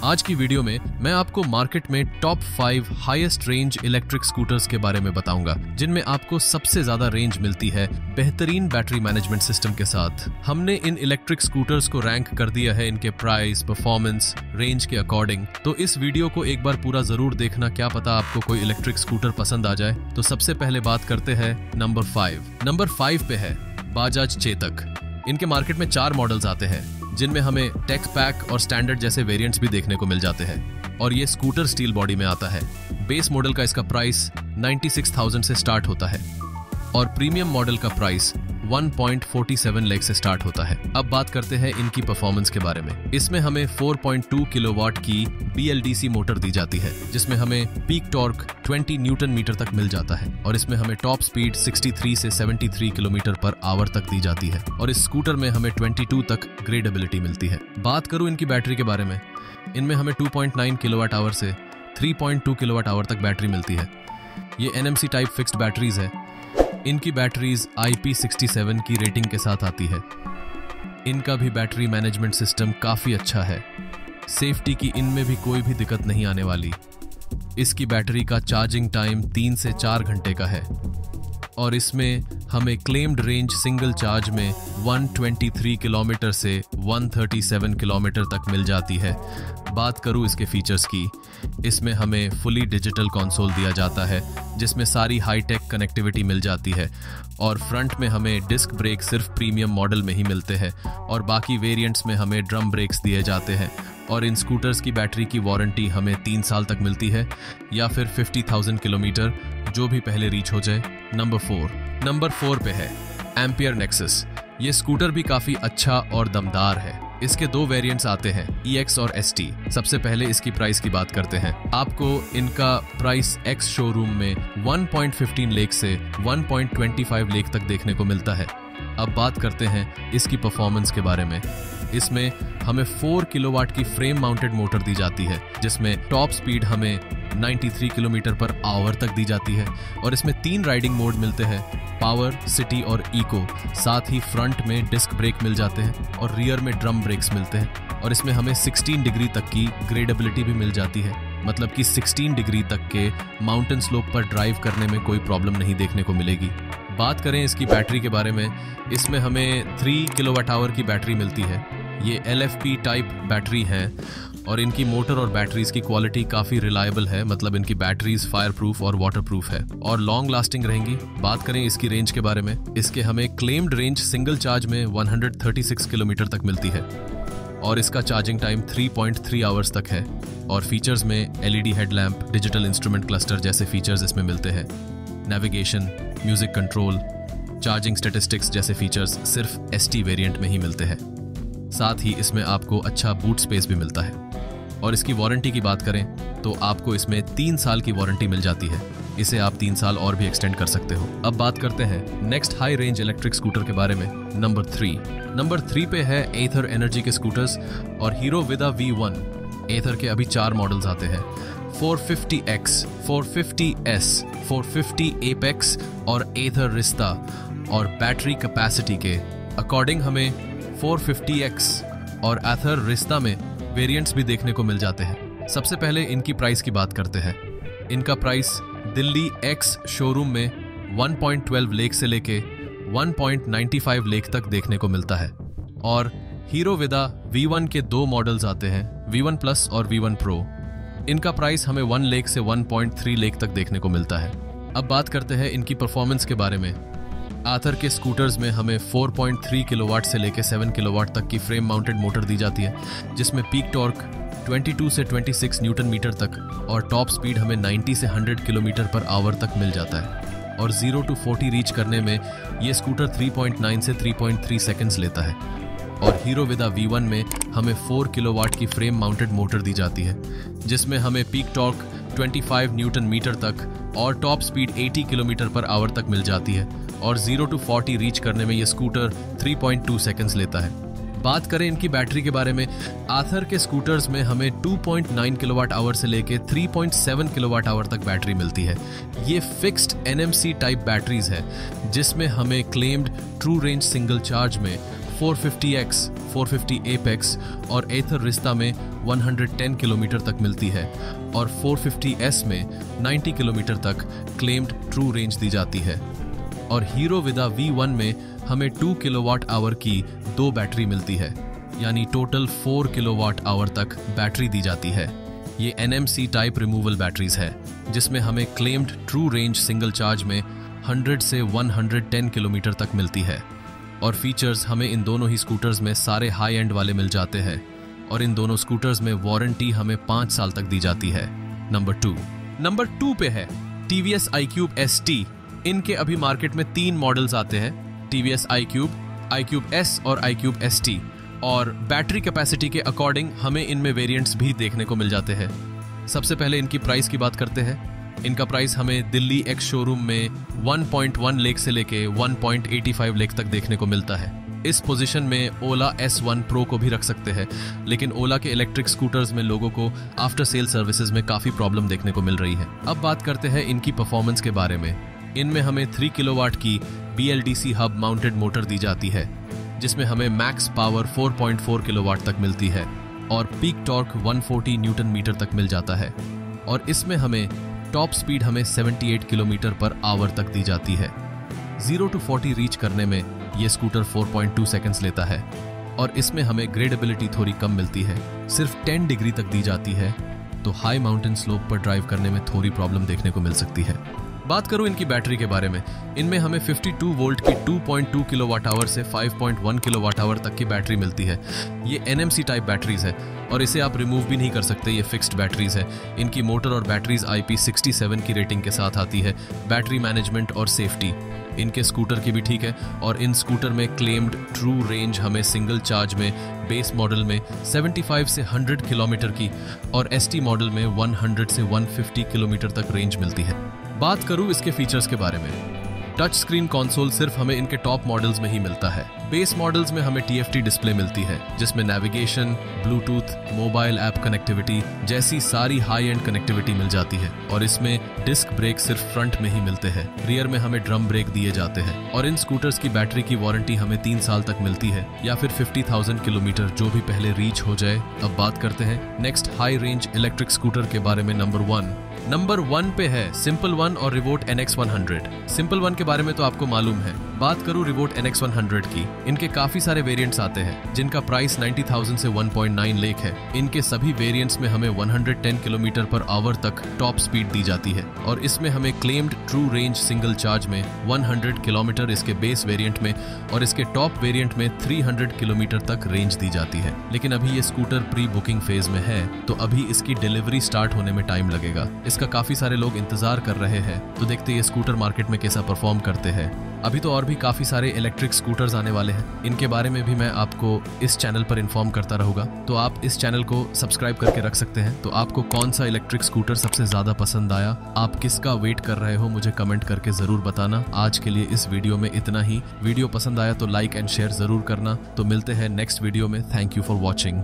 आज की वीडियो में मैं आपको मार्केट में top 5 highest range electric scooters के बारे में बताऊंगा, जिनमें आपको सबसे ज्यादा रेंज मिलती है बेहतरीन बैटरी मैनेजमेंट सिस्टम के साथ। हमने इन इलेक्ट्रिक स्कूटर्स को रैंक कर दिया है इनके प्राइस, परफॉर्मेंस, रेंज के अकॉर्डिंग। तो इस वीडियो को एक बार पूरा जरूर देखना, क्या पता आपको कोई इलेक्ट्रिक स्कूटर पसंद आ जाए। तो सबसे पहले बात करते हैं नंबर 5। नंबर 5 पे है बजाज चेतक। इनके मार्केट में 4 मॉडल्स आते हैं, जिनमें हमें टेक पैक और स्टैंडर्ड जैसे वेरिएंट्स भी देखने को मिल जाते हैं। और ये स्कूटर स्टील बॉडी में आता है। बेस मॉडल का इसका प्राइस 96,000 से स्टार्ट होता है और प्रीमियम मॉडल का प्राइस 1.47 लाख से स्टार्ट होता है। अब बात करते हैं इनकी परफॉर्मेंस के बारे में। इसमें हमें 4.2 किलोवाट की BLDC मोटर दी जाती है, जिसमें हमें पीक टॉर्क 20 न्यूटन मीटर तक मिल जाता है और इसमें हमें टॉप स्पीड 63 से 73 किलोमीटर पर आवर तक दी जाती है और इस स्कूटर में हमें 22 तक ग्रेडेबिलिटी मिलती है। बात करूं इनकी बैटरी के बारे में, इनमें हमें 2.9 किलोवाट आवर से 3.2 किलोवाट आवर तक बैटरी मिलती है। ये NMC टाइप फिक्स्ड बैटरीज है। इनकी बैटरीज IP67 की रेटिंग के साथ आती है। इनका भी बैटरी मैनेजमेंट सिस्टम काफ़ी अच्छा है। सेफ्टी की इनमें भी कोई भी दिक्कत नहीं आने वाली। इसकी बैटरी का चार्जिंग टाइम 3 से 4 घंटे का है और इसमें हमें क्लेम्ड रेंज सिंगल चार्ज में 123 किलोमीटर से 137 किलोमीटर तक मिल जाती है। बात करूं इसके फीचर्स की, इसमें हमें फुली डिजिटल कंसोल दिया जाता है, जिसमें सारी हाईटेक कनेक्टिविटी मिल जाती है और फ्रंट में हमें डिस्क ब्रेक सिर्फ प्रीमियम मॉडल में ही मिलते हैं और बाकी वेरिएंट्स में हमें ड्रम ब्रेक्स दिए जाते हैं। और इन स्कूटर्स की बैटरी की वारंटी हमें 3 साल तक मिलती है या फिर 50,000 किलोमीटर, जो भी पहले रीच हो जाए। नंबर 4 पे है एम्पियर नेक्सस। ये स्कूटर भी काफ़ी अच्छा और दमदार है। इसके 2 वेरिएंट्स आते हैं, EX और ST। सबसे पहले इसकी प्राइस की बात करते हैं। आपको इनका प्राइस X शोरूम में 1.15 लाख से 1.25 लाख तक देखने को मिलता है। अब बात करते हैं इसकी परफॉर्मेंस के बारे में। इसमें हमें 4 किलोवाट की फ्रेम माउंटेड मोटर दी जाती है, जिसमें टॉप स्पीड हमें 93 किलोमीटर पर आवर तक दी जाती है और इसमें 3 राइडिंग मोड मिलते हैं, पावर, सिटी और इको। साथ ही फ्रंट में डिस्क ब्रेक मिल जाते हैं और रियर में ड्रम ब्रेक्स मिलते हैं और इसमें हमें 16 डिग्री तक की ग्रेडेबिलिटी भी मिल जाती है, मतलब कि 16 डिग्री तक के माउंटेन स्लोप पर ड्राइव करने में कोई प्रॉब्लम नहीं देखने को मिलेगी। बात करें इसकी बैटरी के बारे में, इसमें हमें 3 किलोवाट आवर की बैटरी मिलती है। ये LFP टाइप बैटरी है और इनकी मोटर और बैटरीज की क्वालिटी काफ़ी रिलायबल है, मतलब इनकी बैटरीज फायर प्रूफ और वाटर प्रूफ है और लॉन्ग लास्टिंग रहेंगी। बात करें इसकी रेंज के बारे में, इसके हमें क्लेम्ड रेंज सिंगल चार्ज में 136 किलोमीटर तक मिलती है और इसका चार्जिंग टाइम 3.3 आवर्स तक है। और फीचर्स में LED headlamp, digital instrument cluster जैसे फीचर्स इसमें मिलते हैं। Navigation, music control, charging statistics जैसे फीचर्स सिर्फ ST वेरिएंट में ही मिलते हैं। साथ ही इसमें आपको अच्छा बूट स्पेस भी मिलता है। और इसकी वारंटी की बात करें तो आपको इसमें 3 साल की वारंटी मिल जाती है। इसे आप 3 साल और भी एक्सटेंड कर सकते हो। अब बात करते हैं next high range electric scooter के बारे में। नंबर 3 पे है एथर एनर्जी के स्कूटर्स और हीरो विदा V1। एथर के अभी 4 मॉडल्स आते हैं, 450X, 450S, 450 एपेक्स और एथर रिस्ता। और बैटरी कैपेसिटी के अकॉर्डिंग हमें 450X और एथर रिस्ता में वेरिएंट्स भी देखने को मिल जाते हैं। सबसे पहले इनकी प्राइस की बात करते हैं। इनका प्राइस दिल्ली X शोरूम में 1.12 लाख से लेके 1.95 लाख तक देखने को मिलता है और हीरो विदा V1 के 2 मॉडल्स आते हैं, V1 प्लस और V1 प्रो। इनका प्राइस हमें 1 लाख से 1.3 लाख तक देखने को मिलता है। अब बात करते हैं इनकी परफॉर्मेंस के बारे में। आथर के स्कूटर्स में हमें 4.3 किलोवाट से लेकर 7 किलोवाट तक की फ्रेम माउंटेड मोटर दी जाती है, जिसमें पीक टॉर्क 22 से 26 न्यूटन मीटर तक और टॉप स्पीड हमें 90 से 100 किलोमीटर पर आवर तक मिल जाता है। और 0 to 40 रीच करने में ये स्कूटर 3.9 से 3.3 सेकंड्स लेता है। और हीरो विदा V1 में हमें 4 किलोवाट की फ्रेम माउंटेड मोटर दी जाती है, जिसमें हमें पीक टॉर्क 25 न्यूटन मीटर तक और top speed 80 kilometre per hour तक मिल जाती है और 0 to 40 रीच करने में ये स्कूटर 3.2 सेकंड्स लेता है। बात करें इनकी बैटरी के बारे में, आथर के स्कूटर्स में हमें 2.9 किलोवाट आवर से लेके 3.7 किलोवाट आवर तक बैटरी मिलती है। ये फिक्स्ड NMC टाइप बैटरीज है, जिसमें हमें claimed true range single charge में 450X, 450 Apex और Ather Rizta में 110 किलोमीटर तक मिलती है और 450S में 90 किलोमीटर तक क्लेम्ड ट्रू रेंज दी जाती है। और हीरो विदा V1 में हमें 2 किलोवाट आवर की 2 बैटरी मिलती है, यानी टोटल 4 किलोवाट आवर तक बैटरी दी जाती है। ये NMC टाइप रिमूवल बैटरीज है, जिसमें हमें claimed true range single charge में 100 से 110 किलोमीटर तक मिलती है। और फीचर्स हमें इन दोनों ही स्कूटर्स में सारे हाई एंड वाले मिल जाते हैं और इन दोनों स्कूटर्स में वारंटी हमें 5 साल तक दी जाती है। नंबर 2 पे है TVS iQube ST। इनके अभी मार्केट में 3 मॉडल्स आते हैं, TVS iQube, iQube S और iQube ST। और बैटरी कैपेसिटी के अकॉर्डिंग हमें इनमें वेरिएंट्स भी देखने को मिल जाते हैं। सबसे पहले इनकी प्राइस की बात करते हैं। इनका प्राइस हमें दिल्ली एक्स शोरूम में 1.1 लाख से लेके 1.85 लाख तक देखने को मिलता है। इस पोजीशन में ओला S1 Pro को भी रख सकते हैं, लेकिन ओला के इलेक्ट्रिक स्कूटर्स में लोगों को आफ्टर सेल सर्विसेज में काफ़ी प्रॉब्लम देखने को मिल रही है। अब बात करते हैं इनकी परफॉर्मेंस के बारे में। इनमें हमें 3 किलोवाट की BLDC हब माउंटेड मोटर दी जाती है, जिसमें हमें मैक्स पावर 4.4 किलोवाट तक मिलती है और पीक टॉर्क 140 न्यूटन मीटर तक मिल जाता है। और इसमें हमें टॉप स्पीड हमें 78 किलोमीटर पर आवर तक दी जाती है। 0 to 40 रीच करने में ये स्कूटर 4.2 सेकंड्स लेता है और इसमें हमें ग्रेडेबिलिटी थोड़ी कम मिलती है, सिर्फ 10 डिग्री तक दी जाती है, तो हाई माउंटेन स्लोप पर ड्राइव करने में थोड़ी प्रॉब्लम देखने को मिल सकती है। बात करूं इनकी बैटरी के बारे में, इनमें हमें 52 वोल्ट की 2.2 किलोवाट आवर से 5.1 किलोवाट आवर तक की बैटरी मिलती है। ये NMC टाइप बैटरीज है और इसे आप रिमूव भी नहीं कर सकते, ये फिक्स्ड बैटरीज है। इनकी मोटर और बैटरीज IP67 की रेटिंग के साथ आती है। बैटरी मैनेजमेंट और सेफ्टी इनके स्कूटर की भी ठीक है और इन स्कूटर में क्लेम्ड ट्रू रेंज हमें सिंगल चार्ज में बेस मॉडल में 75 से 100 किलोमीटर की और ST मॉडल में 100 से 150 किलोमीटर तक रेंज मिलती है। बात करूं इसके फीचर्स के बारे में, टच स्क्रीन कंसोल सिर्फ हमें इनके टॉप मॉडल्स में ही मिलता है। बेस मॉडल्स में हमें TFT डिस्प्ले मिलती है, जिसमें navigation, Bluetooth, mobile app connectivity जैसी सारी हाई एंड कनेक्टिविटी मिल जाती है। और इसमें डिस्क ब्रेक सिर्फ फ्रंट में ही मिलते हैं, रियर में हमें ड्रम ब्रेक दिए जाते हैं। और इन स्कूटर्स की बैटरी की वारंटी हमें 3 साल तक मिलती है या फिर 50,000 किलोमीटर, जो भी पहले रीच हो जाए। अब बात करते हैं next high range electric scooter के बारे में। नंबर 1 पे है सिंपल वन और रिवोट NX100। सिंपल वन के बारे में तो आपको मालूम है। बात करूं रिवोट NX100 की, इनके काफी सारे वेरिएंट्स आते हैं, जिनका प्राइस 90,000 से 1.9 लाख है। इनके सभी वेरिएंट्स में हमें 110 किलोमीटर पर आवर तक टॉप स्पीड दी जाती है और इसमें हमें claimed true range single charge में 100 किलोमीटर इसके बेस वेरिएंट में और इसके टॉप वेरिएंट में 300 किलोमीटर तक रेंज दी जाती है। लेकिन अभी ये स्कूटर प्री बुकिंग फेज में है, तो अभी इसकी डिलीवरी स्टार्ट होने में टाइम लगेगा। इसका काफी सारे लोग इंतजार कर रहे हैं, तो देखते ये स्कूटर मार्केट में कैसा परफॉर्म करते हैं। अभी तो और भी काफी सारे इलेक्ट्रिक स्कूटर्स आने वाले हैं, इनके बारे में भी मैं आपको इस चैनल पर इन्फॉर्म करता रहूंगा, तो आप इस चैनल को सब्सक्राइब करके रख सकते हैं। तो आपको कौन सा इलेक्ट्रिक स्कूटर सबसे ज्यादा पसंद आया, आप किसका वेट कर रहे हो, मुझे कमेंट करके जरूर बताना। आज के लिए इस वीडियो में इतना ही। वीडियो पसंद आया तो लाइक एंड शेयर जरूर करना। तो मिलते हैं नेक्स्ट वीडियो में। Thank you for watching.